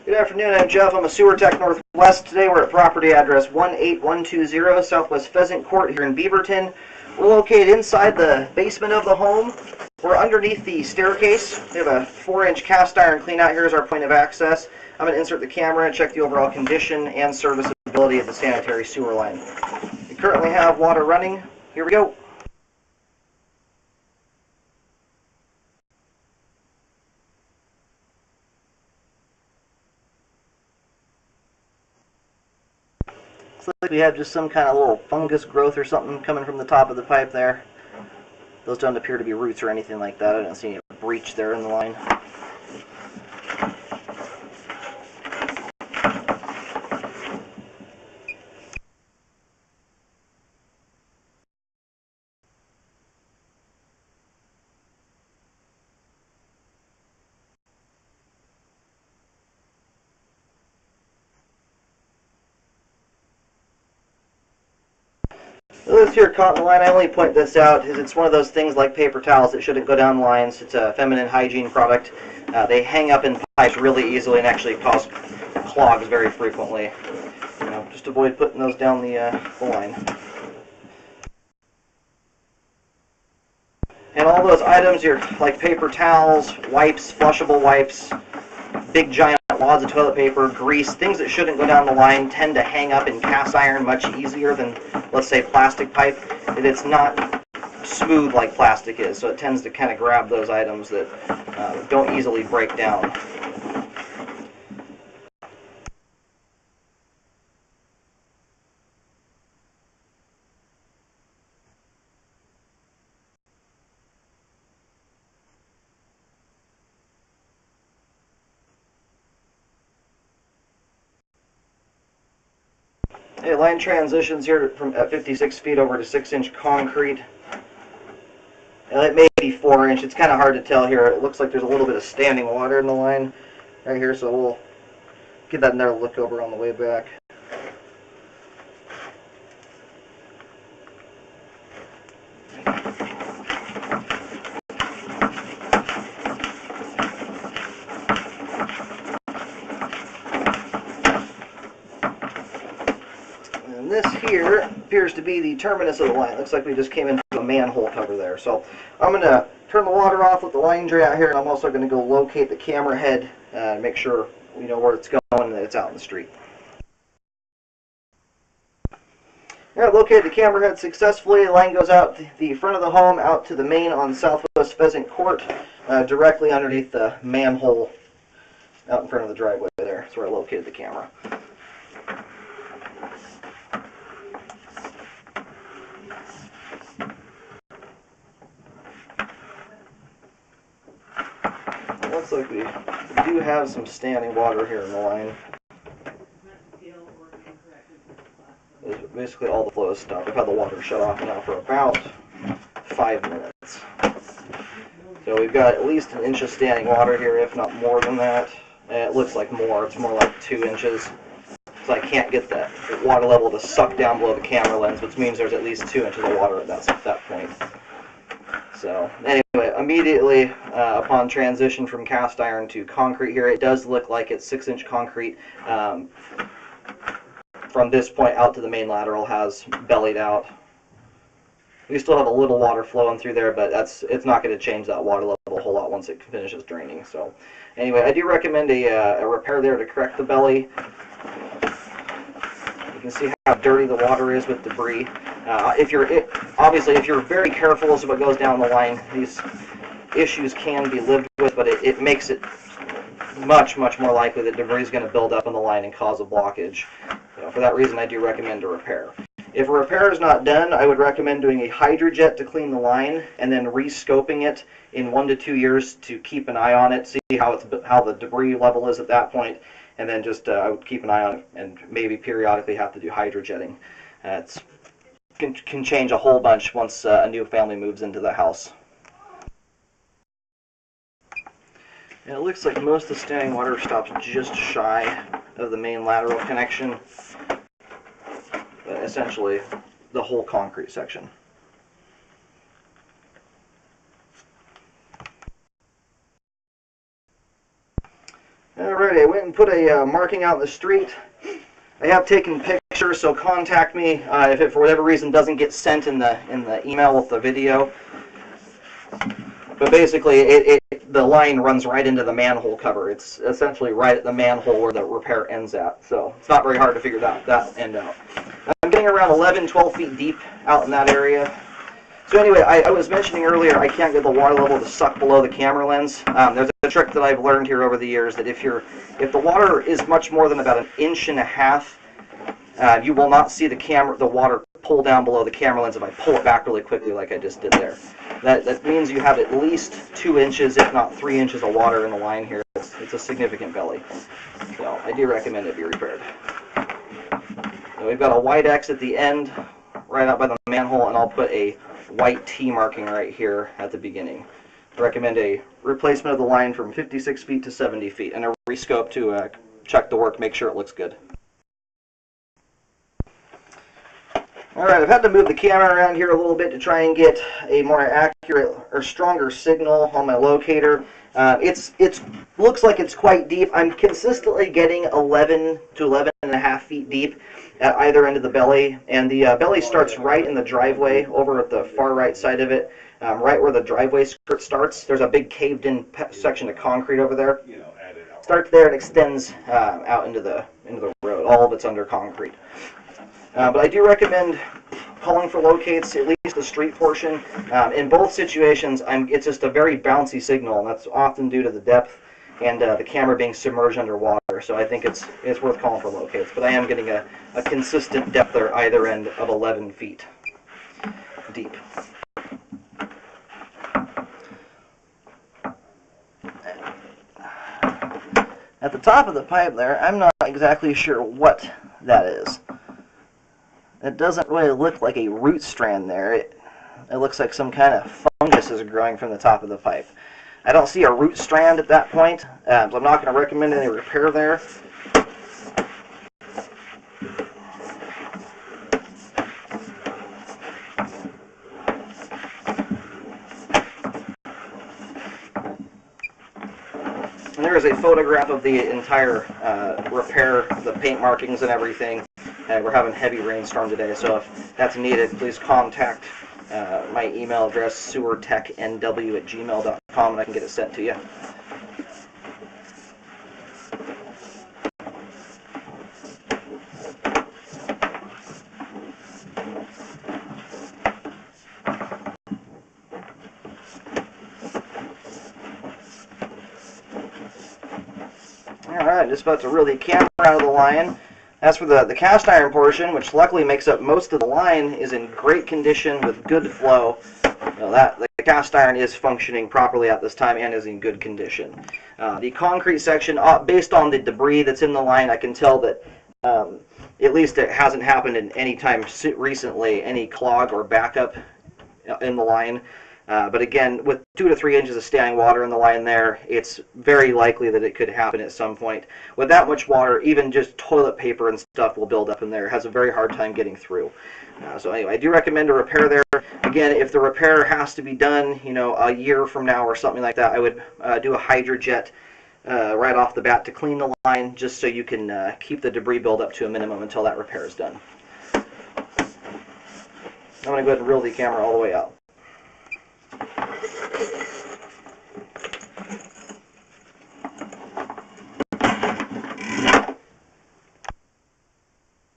Good afternoon, I'm Jeff. I'm a sewer tech Northwest. Today we're at property address 18120 Southwest Pheasant Court here in Beaverton. We're located inside the basement of the home. We're underneath the staircase. We have a 4-inch cast iron clean out here as our point of access. I'm going to insert the camera and check the overall condition and serviceability of the sanitary sewer line. We currently have water running. Here we go. Looks like we have just some kind of little fungus growth or something coming from the top of the pipe there. Those don't appear to be roots or anything like that. I don't see any breach there in the line. This here cotton line, I only point this out because it's one of those things like paper towels that shouldn't go down lines. It's a feminine hygiene product. They hang up in pipes really easily and actually cause clogs very frequently. Just avoid putting those down the line. And all those items, like paper towels, wipes, flushable wipes, big giant wads of toilet paper, grease, things that shouldn't go down the line tend to hang up in cast iron much easier than, let's say, plastic pipe. It's not smooth like plastic is, so it tends to kind of grab those items that don't easily break down. Okay, line transitions here from at 56 feet over to 6-inch concrete. And it may be 4-inch. It's kind of hard to tell here. It looks like there's a little bit of standing water in the line right here, so we'll get that in there, look over on the way back. And this here appears to be the terminus of the line. Looks like we just came into a manhole cover there. So I'm going to turn the water off, let the line dry out here, and I'm also going to go locate the camera head and make sure we know where it's going and that it's out in the street. Alright, located the camera head successfully. The line goes out the front of the home, out to the main on Southwest Pheasant Court, directly underneath the manhole out in front of the driveway there. That's where I located the camera. Looks like we do have some standing water here in the line. Basically all the flow is stopped. I've had the water shut off now for about 5 minutes. So we've got at least an inch of standing water here, if not more than that. And it looks like more. It's more like 2 inches. So I can't get that water level to suck down below the camera lens, which means there's at least 2 inches of water at that point. So anyway, immediately upon transition from cast iron to concrete here, it does look like it's 6-inch concrete. From this point out to the main lateral has bellied out. We still have a little water flowing through there, but it's not going to change that water level a whole lot once it finishes draining. So anyway, I do recommend a repair there to correct the belly. You can see how dirty the water is with debris. Obviously, if you're very careful as to what goes down the line, these issues can be lived with, but it makes it much more likely that debris is going to build up on the line and cause a blockage. For that reason, I do recommend a repair. If a repair is not done, I would recommend doing a hydrojet to clean the line and then re-scoping it in 1 to 2 years to keep an eye on it, see how the debris level is at that point, and then just I would keep an eye on it and maybe periodically have to do hydrojetting. It can change a whole bunch once a new family moves into the house. And it looks like most of the standing water stops just shy of the main lateral connection, but essentially the whole concrete section. Alrighty, I went and put a marking out in the street. I have taken pictures, so contact me if it for whatever reason doesn't get sent in the email with the video. But basically, the line runs right into the manhole cover. It's essentially right at the manhole where the repair ends at. So it's not very hard to figure that end out. I'm getting around 11, 12 feet deep out in that area. So anyway, I was mentioning earlier I can't get the water level to suck below the camera lens. There's a trick that I've learned here over the years that if the water is much more than about 1.5 inches, you will not see the water pull down below the camera lens if I pull it back really quickly like I just did there. That means you have at least 2 inches, if not 3 inches of water in the line here. It's a significant belly. So I do recommend it be repaired. So we've got a white X at the end, right out by the manhole, and I'll put a white T marking right here at the beginning. I recommend a replacement of the line from 56 feet to 70 feet and a rescope to check the work, make sure it looks good. Alright, I've had to move the camera around here a little bit to try and get a more accurate or stronger signal on my locator. It looks like it's quite deep. I'm consistently getting 11 to 11.5 feet deep at either end of the belly, and the belly starts right in the driveway over at the far right side of it, right where the driveway skirt starts. There's a big caved-in section of concrete over there. Starts there and extends out into the road. All of it's under concrete. But I do recommend calling for locates, at least the street portion. In both situations, it's just a very bouncy signal, and that's often due to the depth and the camera being submerged underwater. So I think it's worth calling for locates. But I am getting a consistent depth at either end of 11 feet deep. At the top of the pipe there, I'm not exactly sure what that is. It doesn't really look like a root strand there. It looks like some kind of fungus is growing from the top of the pipe. I don't see a root strand at that point, so I'm not going to recommend any repair there. And there is a photograph of the entire repair, the paint markings and everything. And we're having heavy rainstorm today, so if that's needed, please contact my email address, sewertechnw@gmail.com, and I can get it sent to you. Alright, just about to reel the camera out of the line. As for the cast iron portion, which luckily makes up most of the line, is in great condition with good flow. The cast iron is functioning properly at this time and is in good condition. The concrete section, based on the debris that's in the line, I can tell that at least it hasn't happened in any time recently, any clog or backup in the line. But again, with 2 to 3 inches of standing water in the line there, it's very likely that it could happen at some point. With that much water, even just toilet paper and stuff will build up in there. It has a very hard time getting through. So anyway, I do recommend a repair there. Again, if the repair has to be done, a year from now or something like that, I would do a hydrojet right off the bat to clean the line, just so you can keep the debris buildup to a minimum until that repair is done. I'm going to go ahead and reel the camera all the way out.